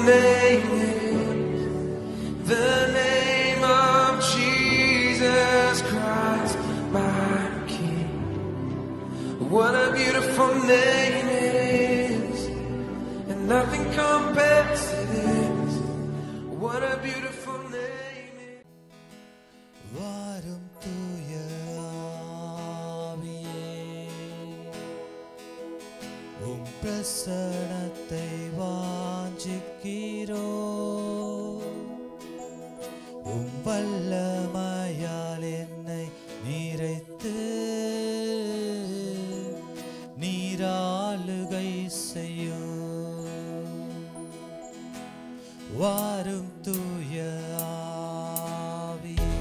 name is the name of Jesus Christ, my King. What a beautiful name it is, and nothing compares to this. What a beautiful name it is. வாரும் தூய ஆவியே, உம் பிரசன்னத்தை வாஞ்சிக்கிறோம். உம் வல்லமையால் என்னை நிறைத்து நீராளுகை செய்யும். வாரும் தூய ஆவியே,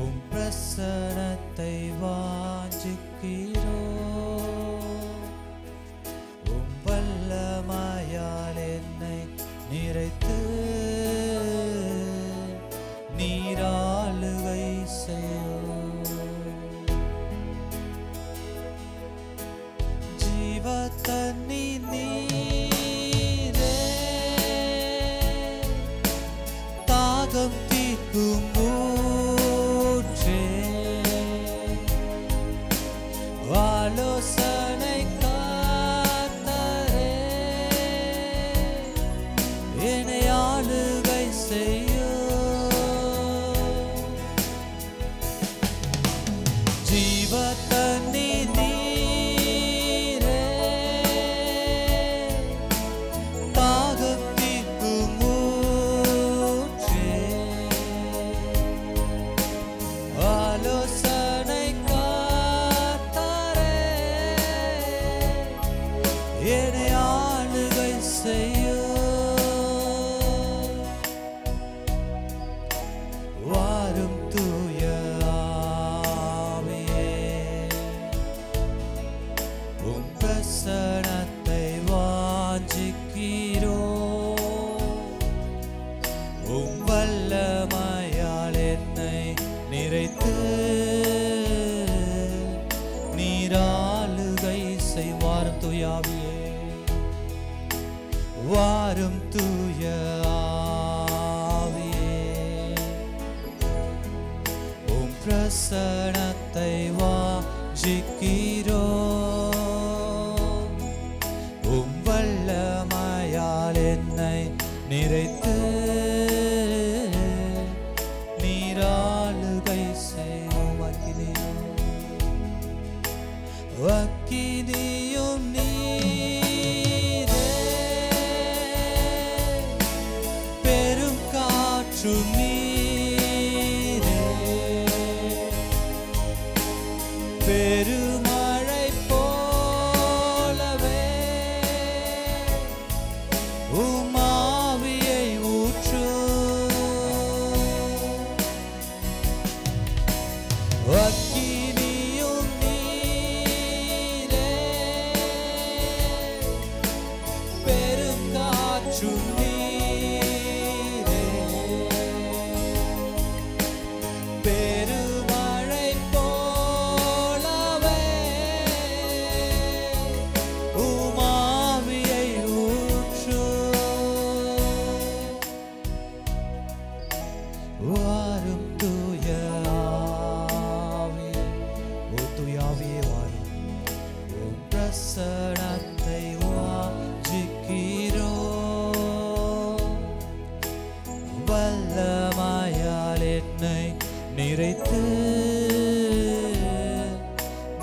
உம் பிரசன்னத்தை வாஞ்சிக்கிறோம். உம் வல்லமையால் என்னை நிறைத்து நீராளுகை செய்யும். ஜீவ தண்ணீர் நீரே, தாகம் தீர்க்கும் ஊற்றே, ஆலோசனை காத்தரே, என்னை ஆளுகை செய்யும். ஜீவ தண்ணீர் நீரே, தாகம் தீர்க்கும் ஊற்றே, ஆலோசனை காத்தரே, என்னை ஆளுகை செய்யும். வாரும் தூய ஆவியே, உம் பிரசன்னத்தை வாஞ்சிக்கிறோம். உம் வல்லமையால் என்னை நிறைத்து நீராளுகை செய். வாரும் தூய ஆவியே, வாரும் தூய ஆவியே, உம் பிரசன்னத்தை வாஞ்சிக்கிறோம். உம் வல்லமையால் என்னை நிறைத்து நீராளுகை செய்யும். அக்கினியும் நீரே, பெரும் காற்றும் நீரே, பெருமழை போலவே உம் ஆவியை ஊற்றும். அக்கினியும் நீரே, பெரும் காற்றும் நீரே, பெருமழை போலவே உம் ஆவியை ஊற்றும். வாரும் தூய ஆவியே, ஓ தூய ஆவியே வாரும். உம் பிரசன்னத்தை வாஞ்சிக்கிறோம். வல்லமையால் என்னை நிறைத்து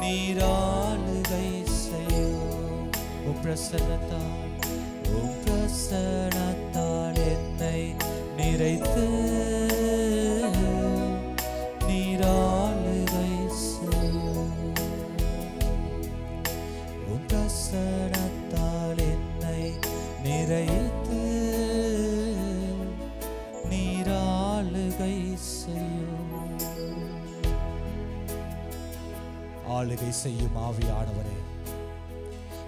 நீராளுகை செய்யும். உம் பிரசன்னத்தால் என்னை நிறைத்து நீராளுகை செய்யும். உம் பிரசன்னத்தால் என்னை நிறைத்து நீராளுகை செய்யும். ஆளுகை செய்யும் ஆவியானவரே,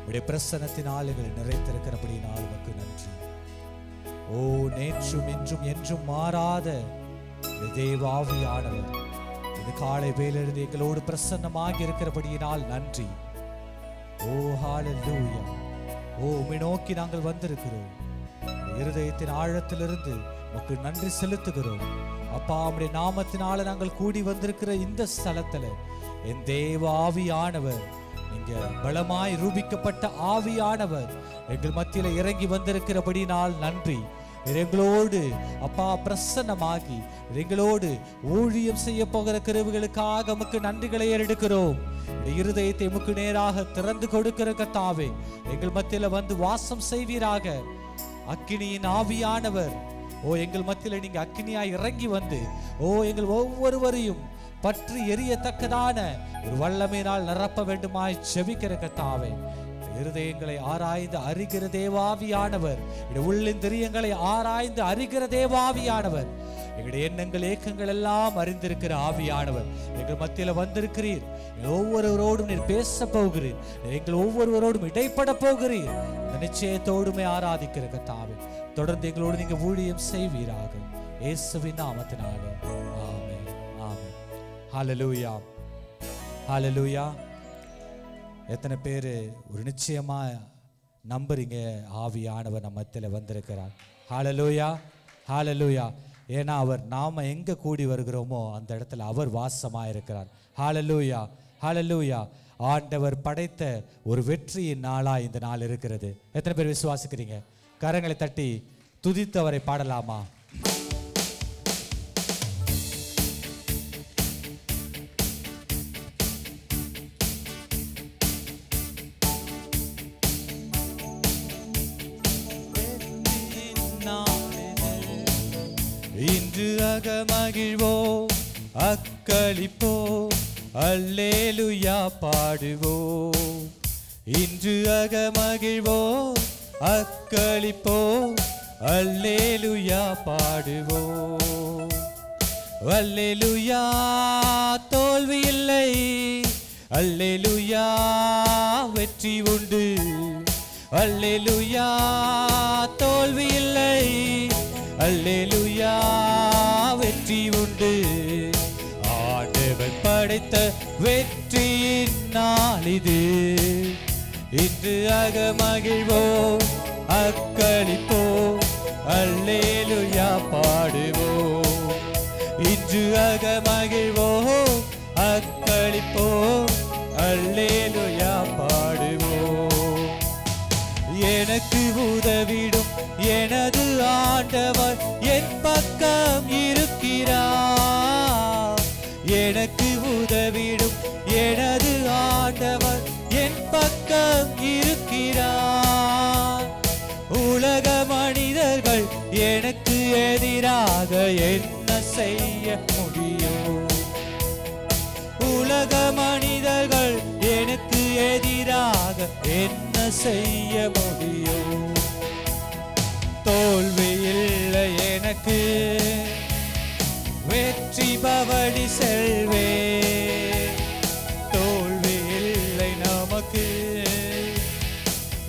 உடைய பிரசன்னத்தின் ஆளுகளை நிறைத்திருக்கிறபடியினால் உமக்கு நன்றி. ஓ, நேற்றும் இன்றும் என்றும் மாறாத தேவ ஆவியானவர் இந்த காலை வேளையிலிருந்து எங்களோடு பிரசன்னமாக இருக்கிறபடியினால் நன்றி. ஓ ஹalleluya. உம்மை நோக்கி நாங்கள் வந்திருக்கிறோம். இருதயத்தின் ஆழத்திலிருந்து உமக்கு நன்றி செலுத்துகிறோம். அப்பா, உம்முடைய நாமத்தினால நாங்கள் கூடி வந்திருக்கிற இந்த ஸ்தலத்துல என் தேவ ஆவியானவர், நீங்க பலமாய் ரூபிக்கப்பட்ட ஆவியானவர் எங்கள் மத்தியில இறங்கி வந்திருக்கிறபடினால் நன்றி. எங்களோடு அப்பா பிரசன்னமாகி எங்களோடு ஊழியம் செய்ய போகிற கிருபைகளுக்காக உமக்கு நன்றிகளை எடுக்கிறோம். இருதயத்தை உமக்கு நேராக திறந்து கொடுக்கிற கர்த்தாவே, எங்கள் மத்தியில வந்து வாசம் செய்வீராக. அக்கினியின் ஆவியானவர் எங்கள் மத்தியில நீங்க அக்கினியாய் இறங்கி வந்து எங்கள் ஒவ்வொருவரையும் பற்றி எரியத்தக்கதான ஒரு வல்லமையினால் நிரப்ப வேண்டுமாய் செபிக்கிற கர்த்தாவே, இருதயங்களை ஆராய்ந்து அறிகிற தேவாவியானவர், உள்ளிந்திரியங்களை ஆராய்ந்து அறிகிற தேவாவியானவர், எங்களுடைய எண்ணங்கள் ஏக்கங்கள் எல்லாம் அறிந்திருக்கிற ஆவியானவர் எங்கள் மத்தியில வந்திருக்கிறீர். ஒவ்வொருவரோடும் நீர் பேச போகிறீர். எங்கள் ஒவ்வொருவரோடும் இடைப்பட போகிறீர். இந்த நிச்சயத்தோடுமே ஆராதிக்கிற கர்த்தாவே, தொடர்ந்து எங்களோடு நீங்க ஊழியம் செய்வீராக. இயேசுவின் நாமத்தினாலே ஆமென், ஆமென். ஹல்லேலூயா, ஹல்லேலூயா. எத்தனை பேர் ஒரு நிச்சயமா நம்புறீங்க ஆவியானவர் நம்ம மத்தியில வந்திருக்கிறார்? ஹல்லேலூயா, ஹல்லேலூயா. ஏன்னா அவர் நாம எங்க கூடி வருகிறோமோ அந்த இடத்துல அவர் வாசமாக இருக்கிறார். ஹல்லேலூயா, ஹல்லேலூயா. ஆண்டவர் படைத்த ஒரு வெற்றியின் நாளா இந்த நாள் இருக்கிறது. எத்தனை பேர் விசுவாசிக்கிறீங்க? கரங்களை தட்டி துதித்தவரை பாடலாமா? இன்று அகமகிழ்வோம், அக்களிப்போம், அல்லேலூயா பாடுவோம். இன்று அகமகிழ்வோம், அக்களிப்போம், அல்லேலூயா பாடுவோம். அல்லேலூயா தோல்வி இல்லை, அல்லேலூயா வெற்றி உண்டு. அல்லேலூயா தோல்வி இல்லை, அல்லேலூயா வெற்றி உண்டு. ஆண்டவர் படைத்த வெற்றியின் நாள் இது. இன்று அகமகிழ்வோம், அக்களிப்போம், அல்லேலூயா பாடுவோம். இன்று அகமகிழ்வோம், அக்களிப்போம், அல்லேலூயா பாடுவோம். எனக்கு உதவிடும் எனது ஆண்டவர் என் பக்கம் இருக்கிறார். எனக்கு உதவிடும் எனது ஆண்டவர் என் பக்கம் இருக்கிறார். உலக மனிதர்கள் எனக்கு எதிராக என்ன செய்ய முடியும்? உலக மனிதர்கள் எனக்கு எதிராக என்ன செய்ய முடியும்? தோல்வி இல்லை எனக்கு, வெற்றி பவனி செல்வே. தோல்வி இல்லை நமக்கு,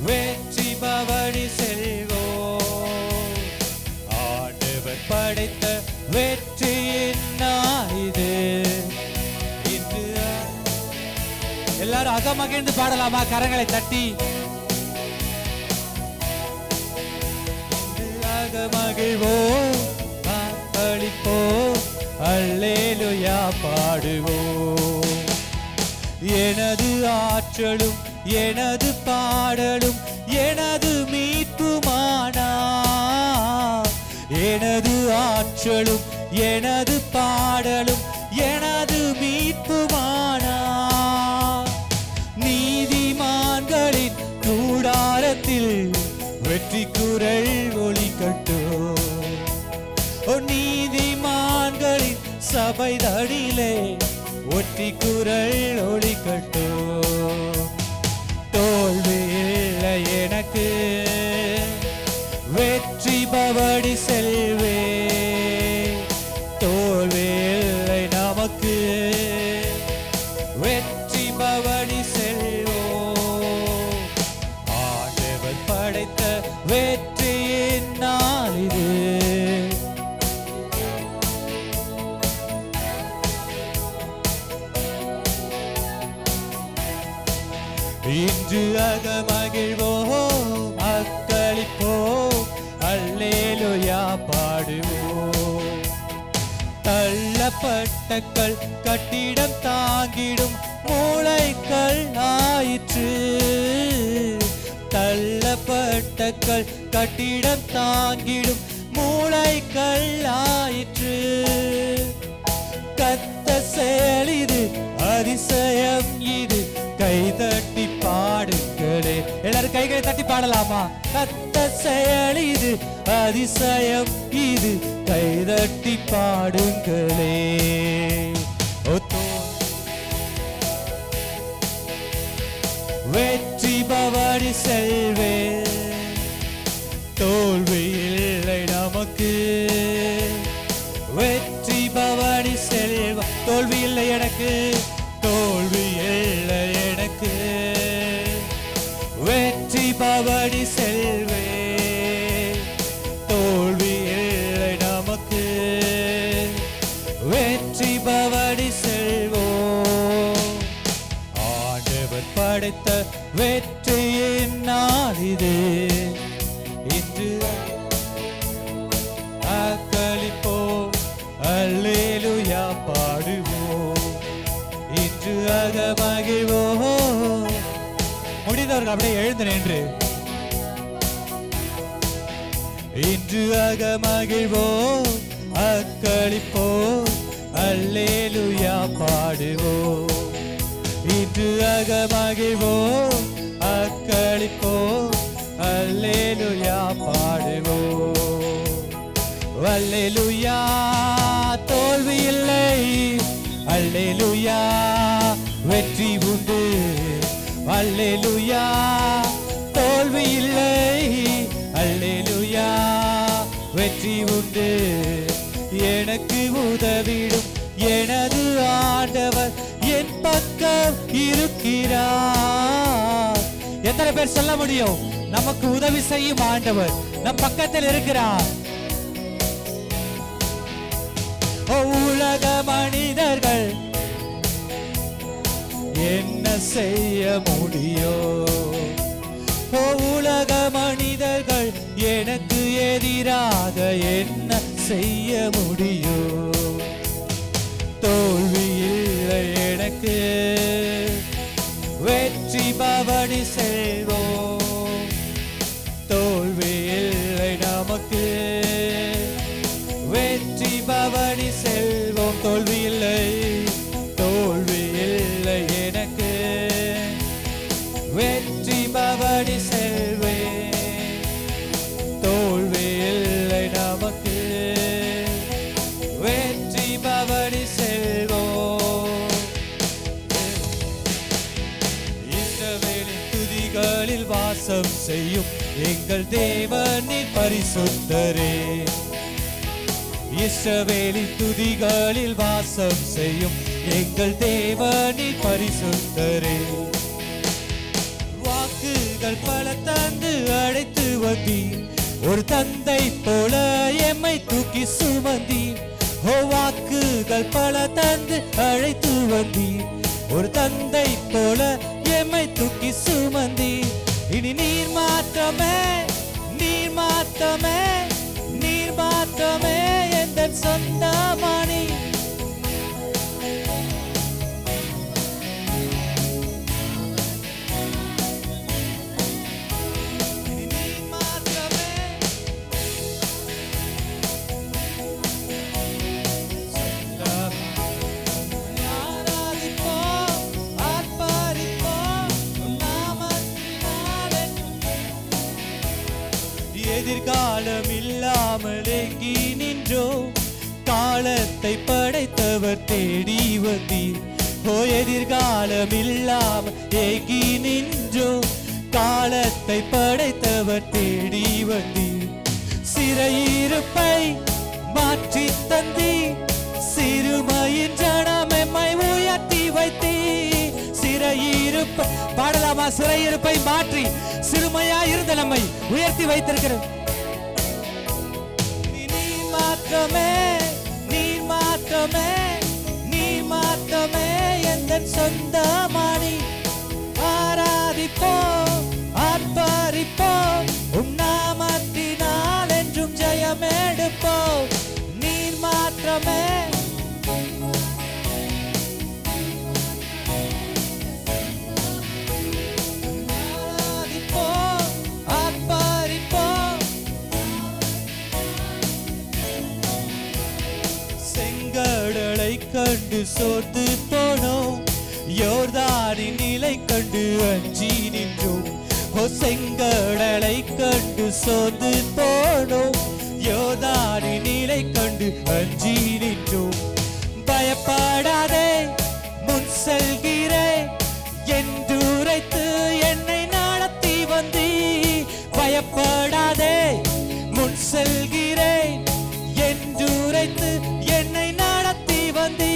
வெற்றி பவனி செல்வோம். ஆண்டவர் படைத்த வெற்றியின் நாள் இது. எல்லாரும் அகமகிழ்ந்து பாடலாமா? கரங்களை தட்டி அகமகிழ்வோம், அக்களிப்போம், அல்லேலூயா பாடுவோம். எனது ஆற்றலும் எனது பாடலும் எனது மீட்புமானார். எனது ஆற்றலும் எனது பாடலும் எனது மீட்புமானார். நீதிமான்களின் கூடாரத்தில் வெற்றி குரல் ஒலிக்கட்டும். நீதிமான்களின் சபை தடிலே ஒற்றி குரல் ஒலிக்கட்டும். தோல்வி இல்லை எனக்கு, வெற்றி பவனி செல்வே. தோல்வி இல்லை நமக்கு, வெற்றி பவனி செல்வோம். ஆண்டவர் படைத்த வெற்றியின் நாள் இது. இன்று அகமகிழ்வோம், தள்ளப்பட்ட கல் கட்டிடம் தாங்கிடும் மூளைக்கல் ஆயிற்று. தள்ளப்பட்ட கல் கட்டிடம் தாங்கிடும் மூளைக்கல் ஆயிற்று. கத்த செயல் இது, அதிசயம் இது, கைதட்டி பாடுங்களே. எல்லாரும் கைகளை தட்டி பாடலாமா? கத்த செயல் இது, அதிசயம் இது, கைதட்டி பாடுங்களே. வெற்றி பவனி செல்வே, தோல்வி இல்லை நமக்கு. வெற்றி பவனி செல்வ, தோல்வி இல்லை எனக்கு, தோல்வி இல்லை எனக்கு. வெற்றி பவனி செல்வே, தோல்வி இல்லை நமக்கு. வெற்றி பவனி செல்வோம். ஆண்டவர் படைத்த வெற்றியின் நாள் இது. இன்று அக்களிப்போம், அல்லேலூயா பாடுவோம். இன்று அகமகிழ்வோம். முடிந்தவர்கள் அப்படியே எழுந்து நின்று இன்று அகமகிழ்வோம், அக்களிப்போம், அல்லேலூயா பாடுவோம். இன்று அகமகிழ்வோம், அக்களிப்போம், அல்லேலூயா பாடுவோம். அல்லேலூயா தோல்வி இல்லை, அல்லேலூயா வெற்றி உண்டு. அல்லேலூயா தோல்வி இல்லை, அல்லேலூயா வெற்றி உண்டு. எனக்கு உதவிடும் எனது ஆண்டவர் என் பக்கம் இருக்கிறார். எத்தனை பேர் சொல்ல முடியும்? நமக்கு உதவி செய்யும் ஆண்டவர் நம் பக்கத்தில் இருக்கிறார். உலக மனிதர்கள் என்ன செய்ய முடியும்? உலக மனிதர்கள் எனக்கு எதிராக என்ன செய்ய முடியும்? தோல்வி இல்லை எனக்கு, வெற்றி பவனி செல்வோம். தோல்வி இல்லை நமக்கு, வெற்றி பவனி செல்வோம். தோல்வி இல்லை, தோல்வி இல்லை எனக்கு, வெற்றி பவனி செல்வேன். தோல்வி இல்லை நமக்கு, வெற்றி பவனி செல்வோம். இஸ்ரவேலின் துதிகளில் வாசம் செய்யும் எங்கள் தேவனின் பரிசுத்தரே. இஸ்ரவேலின் துதிகளில் வாசம் செய்யும் எங்கள் தேவனின் பரிசுத்தரே. வாக்குகள் பல தந்து அழைத்து வந்தீர், ஒரு தந்தை போல எம்மை தூக்கி சுமந்தீர். வாக்குகள் பல தந்து அழைத்து வந்தீர், ஒரு தந்தை போல எம்மை தூக்கி சுமந்தீர். இனி நீர் மாற்றமே, நீர் மாற்றமே, நீர் மாற்றமே எந்த சொந்தமானி. எதிர்காலம் இல்லாமல் எங்கி நின்றோ, காலத்தை படைத்தவர் தேடி வந்தீர். எதிர்காலம் இல்லாமல் ஏகி நின்றோ, காலத்தை படைத்தவர் தேடி வந்தீர். சிறையிருப்பை மாற்றி தந்தீர், சிறுமையின் ஜனமெம்மை உயர்த்தி வைத்தீர். சிறையிருப்பை பாடலாமா? சிறையிருப்பை மாற்றி சிறுமையா இருந்த நம்மை உயர்த்தி வைத்திருக்கிறோம். நீர் மாற்றமே, நீர் மாற்றமே, நீர் மாற்றமே எந்த சொந்தமானி. ஆராதிப்போம், ஆர்ப்பரிப்போம், உம் நாமத்தினால் என்றும் ஜெயமெடுப்போம். நீர் மாற்றமே, கண்டு சோர்ந்து போனோம், யோர்தானின் நிலை கண்டு அஞ்சி நின்றோம். செங்கடலை கண்டு சோர்ந்து போனோம், யோர்தானின் நிலை கண்டு அஞ்சி நின்றோம். பயப்படாதே முன் செல்கிறேன் என்று உரைத்து என்னை நடத்தி வந்தீ. பயப்படாதே முன் செல்கிறேன் என்று உரைத்து என்னை நடத்தி வந்தீ.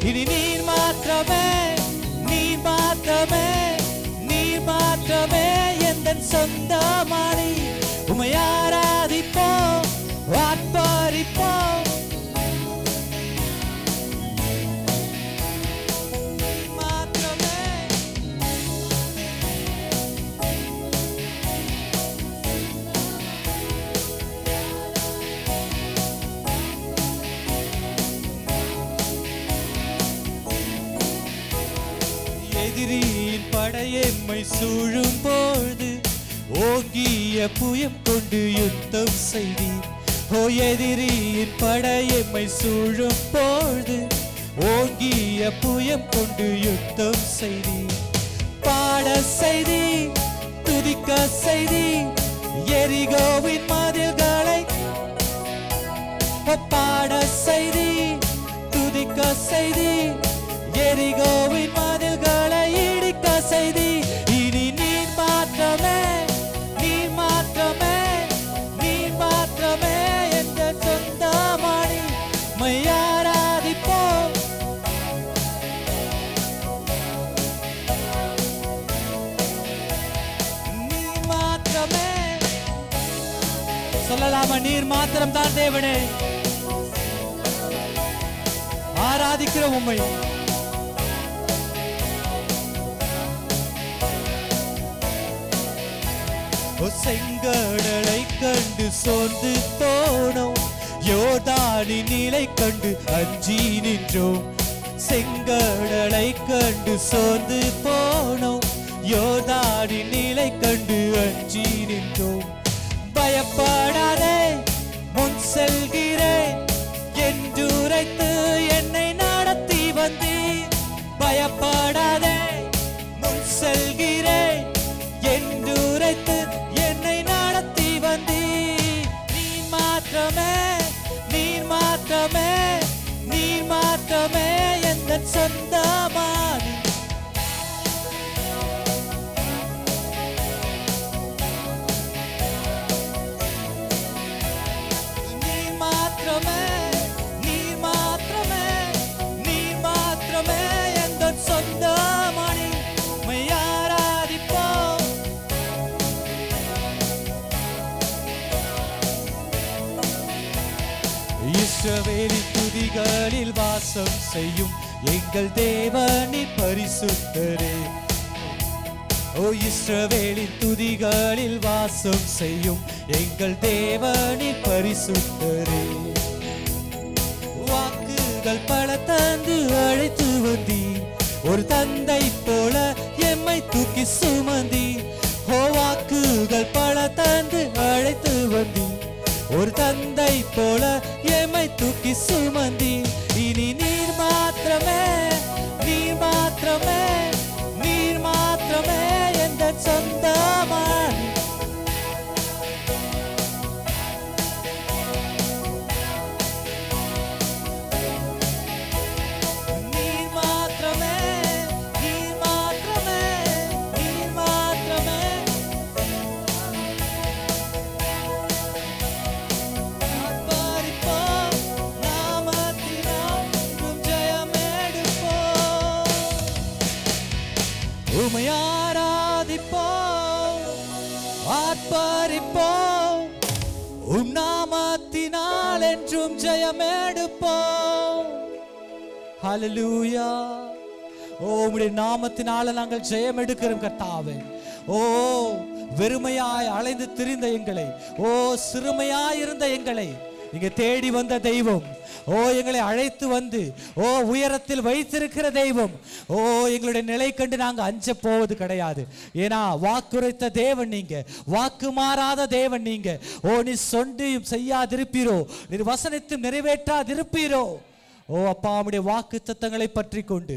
இனி நீர் மாத்திரமே, நீர் மாத்திரமே, நீர் மாத்திரமே எந்தன் சொந்தமானி. உம்மை ஆராதிப்போம், ஆர்ப்பரிப்போம். எதிரியின் படையெம்மை சூழும் பொழுது ஓங்கிய புயம் கொண்டு யுத்தம் செய்தீர். எதிரியின் படையெம்மை சூழும் பொழுது ஓங்கிய புயம் கொண்டு யுத்தம் செய்தீர். பாட செய்தி, துதிக்க செய்தி, எரிகோவின் மதில்களை பாட செய்தி, துதிக்க செய்தி, எரிகோவின் மதில்களை இடிக்க செய்தி. இனி நீர் மாத்திரமே, நீர் மாத்திரமே, நீர் மாத்திரமே என்ற சொந்தமானி. உம்மை ஆராதிப்போம். நீர் மாத்திரமே. சொல்லலாமா? நீர் மாத்திரம் தான் தேவனே. ஆராதிக்கிறோம் உம்மை. செங்கடலை கண்டு சோர்ந்து போனோம், யோர்தானின் நிலை கண்டு அஞ்சி நின்றோம். செங்கடலை கண்டு சோர்ந்து போனோம், யோர்தானின் நிலை கண்டு அஞ்சி நின்றோம். பயப்படாதே முன் செல்கிறேன் என்று உரைத்து என்னை நடத்தி வந்தீர். பயப்படாதே முன் செல்கிறேன் என்று உரைத்து என்னை நடத்தி வந்தீர். நீர் மாத்திரமே, நீர் மாத்திரமே, நீர் மாத்திரமே எந்தன் சொந்தமானி. நீர் மாத்திரமே, நீர் மாத்திரமே, நீர் மாத்திரமே எந்தன் சொந்தமானி. உம்மை ஆராதிப்போம். இஸ்ரவேலின் துதிகளில் வாசம் செய்யும் எங்கள் தேவனின் பரிசுத்தரே. இஸ்ரவேலின் துதிகளில் வாசம் செய்யும் எங்கள் தேவனின் பரிசுத்தரே. வாக்குகள் பல தந்து அழைத்து வந்தீர், ஒரு தந்தை போல எம்மை தூக்கி சுமந்தீர். வாக்குகள் பல தந்து அழைத்து வந்தீர், ஒரு தந்தை போல எம்மை தூக்கி சுமந்தி. இனி நீர் மாத்திரமே, நீர் மாத்திரமே, நீர் மாத்திரமே எந்த சொந்தமானி. நீர் மாத்திரமே, நீர் மாத்திரமே, நீர் மாத்திரமே. உம்மை ஆராதிப்போம், ஆர்ப்பரிப்போம். உம் நாமத்தினால் என்றும் ஜெயமெடுப்போம். ஹல்லேலூயா. உம்முடைய நாமத்தினால நாங்கள் ஜெயம் எடுக்கிறோம் கர்த்தாவே. வெறுமையாய் அலைந்து திரிந்த எங்களை, சிறுமையாய் இருந்த எங்களை நீங்க தேடி வந்த தெய்வம். எங்களை அழைத்து வந்து உயரத்தில் வைத்திருக்கிற தெய்வம். எங்களுடைய நிலை கண்டு நாங்க அஞ்ச போவது கிடையாது. ஏன்னா வாக்குரைத்த தேவன் நீங்க, வாக்கு மாறாத தேவன் நீங்க. நீ சொன்னியும் செய்யாதிருப்பீரோ, நீர் வசனித்தும் நிறைவேற்றாதிருப்பீரோ. ஓ அப்பா, உம்முடைய வாக்கு தத்தங்களை பற்றி கொண்டு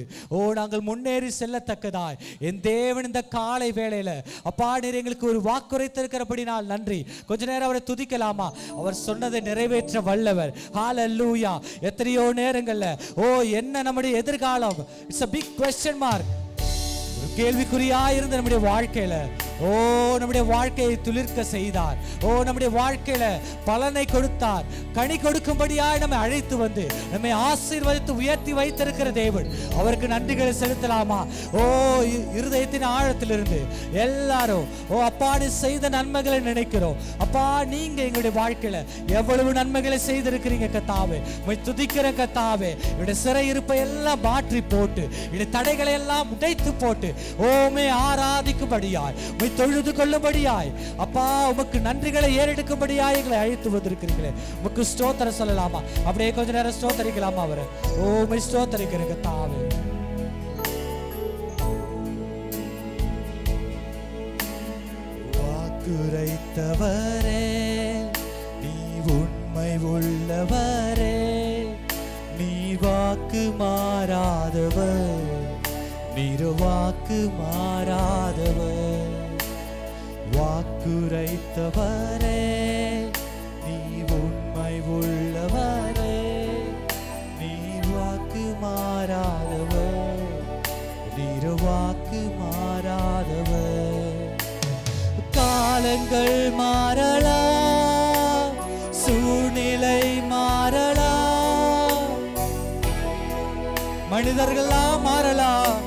நாங்கள் முன்னேறி செல்லத்தக்கதாய் என் தேவன் இந்த காலை வேளையில அப்பா நீர் எங்களுக்கு ஒரு வாக்குரைத்திருக்கிறபடினால் நன்றி. கொஞ்ச நேரம் அவரை துதிக்கலாமா? அவர் சொன்னதை நிறைவேற்ற வல்லவர். ஹல்லேலூயா. எத்தனையோ நேரங்கள்ல என்ன நம்முடைய எதிர்காலம், it's a big question mark, ஒரு கேள்விக்குறியாயிருந்த நம்முடைய வாழ்க்கையில நம்முடைய வாழ்க்கையை துளிர்க்க செய்தார். நம்முடைய வாழ்க்கையில பலனை கொடுத்தார். கனி கொடுக்கும்படியாய் நம்மை அழைத்து வந்து நம்மை ஆசீர்வதித்து உயர்த்தி வைத்திருக்கிற தேவன், அவருக்கு நன்றிகளை செலுத்தலாமா? இருதயத்தின் ஆழத்திலிருந்து எல்லாரும் அப்பா நீ செய்த நன்மைகளை நினைக்கிறோம். அப்பா நீங்க எங்களுடைய வாழ்க்கையில எவ்வளவு நன்மைகளை செய்திருக்கிறீங்க கர்த்தாவே. உம்மை துதிக்கிற கர்த்தாவே, என்னுடைய சிறையிருப்பை எல்லாம் மாற்றி போட்டு என்னுடைய தடைகளை எல்லாம் உடைத்து போட்டு உம்மை ஆராதிக்கும்படியாய் தொழுது கொள்ளும்படியாய் அப்பா உமக்கு நன்றிகளை ஏறெடுக்கும்படியாய் எங்களை அழைத்து வந்திருக்கிறீங்களே, உமக்கு ஸ்தோத்திரம் சொல்லலாமா? அப்படியே கொஞ்ச நேரம் ஸ்தோத்தரிக்கலாமா? அவரை உம்மை ஸ்தோத்தரிக்கிற கர்த்தாவே. வாக்குரைத்தவரே நீ உண்மை உள்ளவரே, நீ வாக்கு மாறாதவர், நீர் வாக்கு மாறாதவர். வாக்குரைத்தவரே நீ உண்மை உள்ளவரே, நீ வாக்கு மாறாதவர், நீர் வாக்கு மாறாதவர். காலங்கள் மாறலாம், சூழ்நிலை மாறலாம், மனிதர்கள்லாம் மாறலாம்.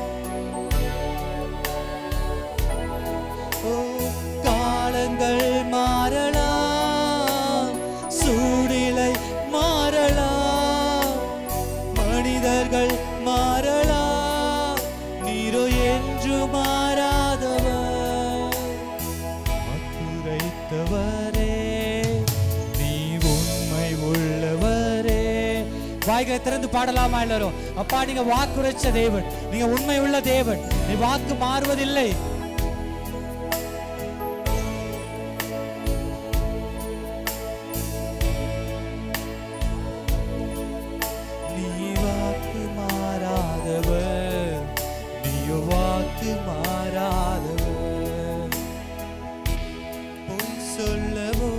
காலங்கள் மாறலாம், சூழ்நிலை மாறலாம், மனிதர்கள் மாறலாம், நீரோ என்று மாறாதவர். வாக்குரைத்தவரே நீ உண்மை உள்ளவரே. வாய்களை திறந்து பாடலாமா எல்லாரும்? அப்பா நீங்க வாக்குரைச்ச தேவன், நீங்க உண்மை உள்ள தேவன், நீ வாக்கு மாறுவதில்லை. வாக்கு மாறாதவர். பொய் சொல்லவோ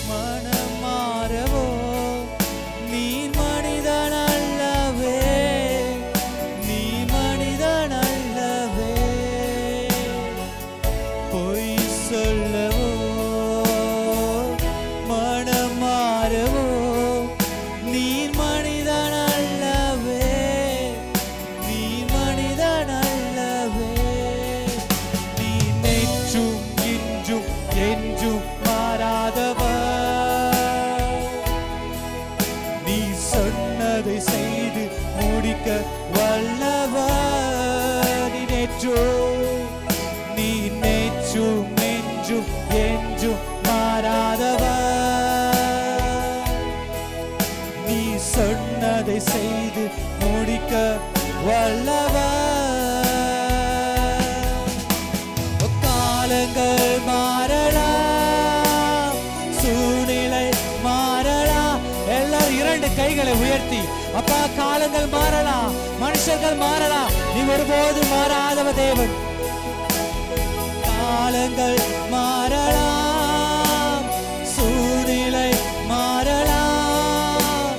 மனம் மாறவோ நீ மனிதன் அல்லவே, நீ மனிதன் அல்லவே. பொய் சொல்லவோ மனம் மாறவோ நீ மனிதன் அல்லவே, என்றும் மாறாதவர். நீ சொன்னதை செய்து முடிக்க வல்லவர். நீ நேற்றும் என்றும் என்றும் மாறாதவர். நீ சொன்னதை செய்து முடிக்க வல்லவர். காலங்கள் மாறலாம், சூழ்நிலை மாறலாம். எல்லாரும் இரண்டு கைகளை உயர்த்தி அப்பா காலங்கள் மாறலாம், மனுஷர்கள் மாறலாம், நீ ஒருபோது மாறாதவ தேவன். காலங்கள் மாறலாம், சூழ்நிலை மாறலாம்,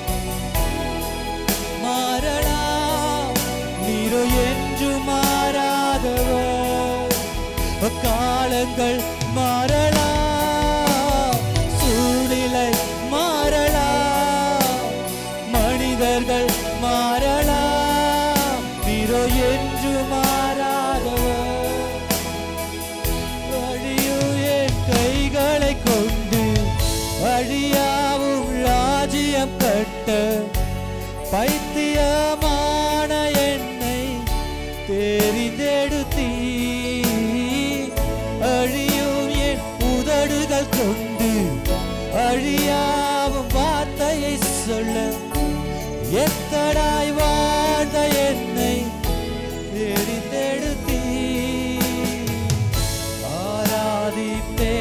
மாறலாம், நீரோ என்று மாறாதவர். காலங்கள் மாறலாம், சூழ்நிலை மாறலாம், மனிதர்கள் மாறலாம், நீரோ என்று மாறாதவர். வழியும் என் கைகளை கொண்டு வழியாவும் ராஜ்யம் கட்ட பைத்தியமான என்னை தெரிந்தெடுத்தீ. அழியும் என் உதடுகள் கொண்டு அழியாவும் வார்த்தையை சொல்ல எத்தடாய் வாழ்ந்த என்னை தெரிந்தெடுத்தீ. ஆராதிப்பே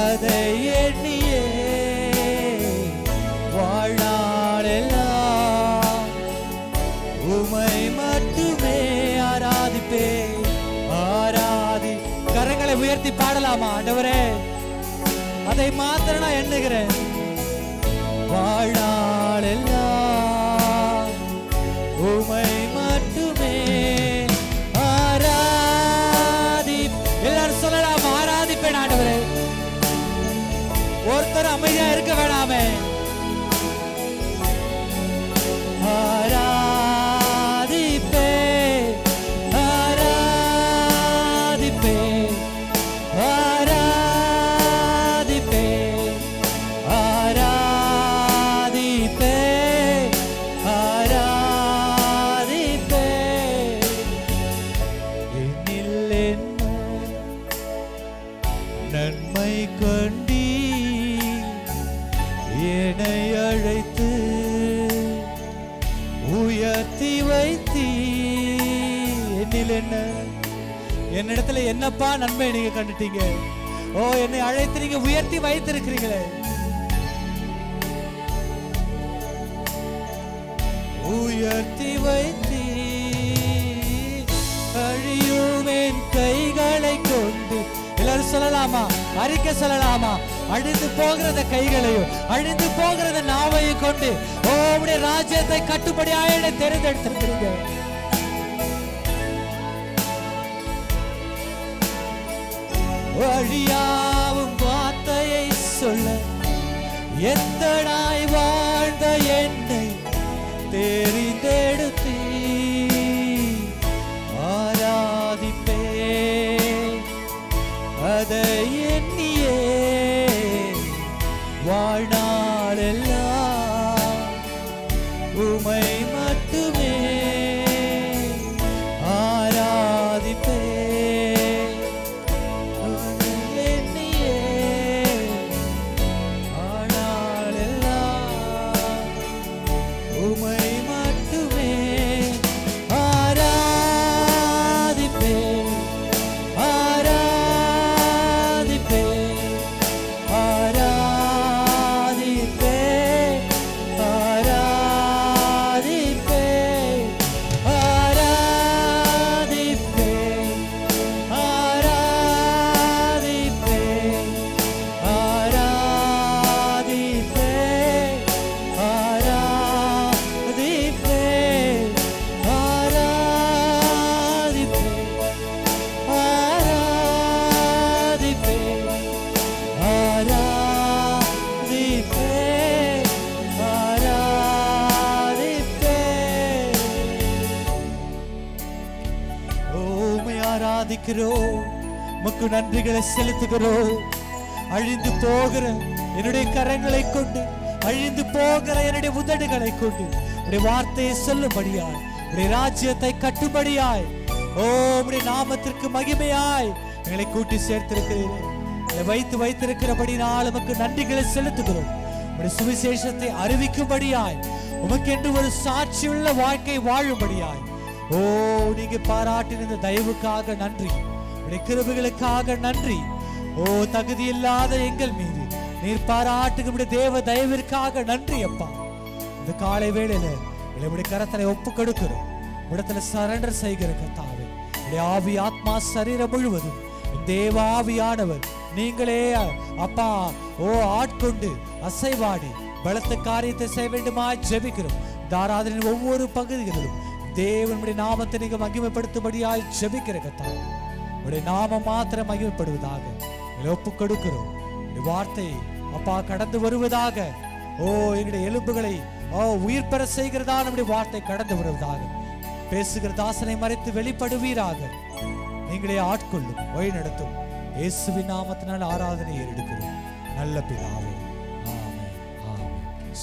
அதை எண்ணியே சொல்லலாமா? ஆண்டவரே, அதை மாத்திரம் நான் எண்ணுகிறேன். வாழ்நாள் எல்லாம் உமை மட்டுமே ஆராதி. எல்லாரும் சொல்லலாம், ஆராதிப்பேன் ஆண்டவரே. ஒருத்தர் அமைதியா இருக்க வேணாமே. ஆராதிப்பே ஆராதிப்பே ஆராதிப்பே ஆராதிப்பே ஆராதிப்பே. என்னில் என்ன நன்மை கொண்டி என்னை அழைத்து உயர்த்தி வைத்தி. என்னில் என்ன, என்னிடத்துல என்னப்பா நன்மை நீங்க கண்டுட்டீங்க? ஓ, என்னை அழைத்து நீங்க உயர்த்தி வைத்திருக்கிறீங்களே. உயர்த்தி வைத்தி அழியும் என் கைகளை கொண்டு. எல்லாரும் சொல்லலாமா? அறிக்கை சொல்லலாமா? அழிந்து போகிறத கைகளையும் அழிந்து போகிறத நாவையும் கொண்டு உம்முடைய ராஜ்யத்தை கட்டுப்படியாக தெரிந்தெடுத்திருக்கிறீங்க. வழியாவும் வார்த்தையை சொல்ல எத்தனாய் வாழ்ந்த என்னை தெரிந்தெடுத்து ஆராதிப்பே. அதை எண்ணியே வாழ்நாளெல்லாம் உமை மட்டுமே ஆராதிப்பே. அதை எண்ணியே வாழ்நாளெல்லாம் உமை மட்டுமே ஆராதிப்பே ஆராதிப்பே ஆராதிப்பே ஆராதிப்பே ஆராதிப்பே ஆராதிப்பே ஆராதிப்பே ஆராதிப்பே ஆராதிப்பே ஆராதிப்பே ஆராதிப்பே. உம்மை ஆராதிக்கிறோம், உமக்கு நன்றிகளை செலுத்துகிறோம். அழிந்து போகிற என்னுடைய கரங்களை கொண்டு, அழிந்து போகிற என்னுடைய உதடுகளை கொண்டு உடைய வார்த்தையை சொல்லும்படியாய், உடைய ராஜ்யத்தை கட்டும்படியாய், உம்முடைய நாமத்திற்கு மகிமையாய் எங்களை கூட்டி சேர்த்திருக்கிறீர்கள். வைத்திருக்கிறபடினால் உமக்கு நன்றிகளை செலுத்துகிறோம். உடைய சுவிசேஷத்தை அறிவிக்கும்படியாய், உமக்கென்று ஒரு சாட்சியுள்ள வாழ்க்கை வாழும்படியாய், நீங்க பாராட்டின இந்த தயவுக்காக நன்றி, உடைய கிருபைகளுக்காக நன்றி. தகுதி இல்லாத எங்கள் மீது நீர் பாராட்டுகிற தேவ தயவிற்காக நன்றி அப்பா. இந்த காலை வேளையில உடைய கரத்தனை ஒப்பு கொடுக்கிறோம், இடத்துல சரண்டர் செய்கிற கர்த்தாவே. உடைய ஆவி ஆத்மா சரீரம் முழுவதும் தேவாவியானவர் நீங்களே அப்பா ஆட்கொண்டு அசைவாடி பலத்த காரியத்தை செய்ய வேண்டுமா ஜெபிக்கிறோம். தாராதனின் ஒவ்வொரு பகுதிகளிலும் தேவனுடைய நாமத்தை நீங்க மகிமைப்படுத்தும்படியாய் ஜெபிக்கிற கர்த்தாவே. உடைய நாமம் மாத்திரம் மகிமைப்படுவதாக ஒப்பு கொடுக்கிறோம். வார்த்தை அப்பா கடந்து வருவதாக, எங்களுடைய எலும்புகளை உயிர் பெற செய்கிறதா நம்முடைய வார்த்தை கடந்து வருவதாக. பேசுகிற தாசனை மறைத்து வெளிப்படுவீராக. நீங்களே ஆட்கொள்ளும், வழி நடத்தும். இயேசுவின் நாமத்தினால் ஆராதனை ஏறெடுக்கிறோம் நல்ல பிதாவே.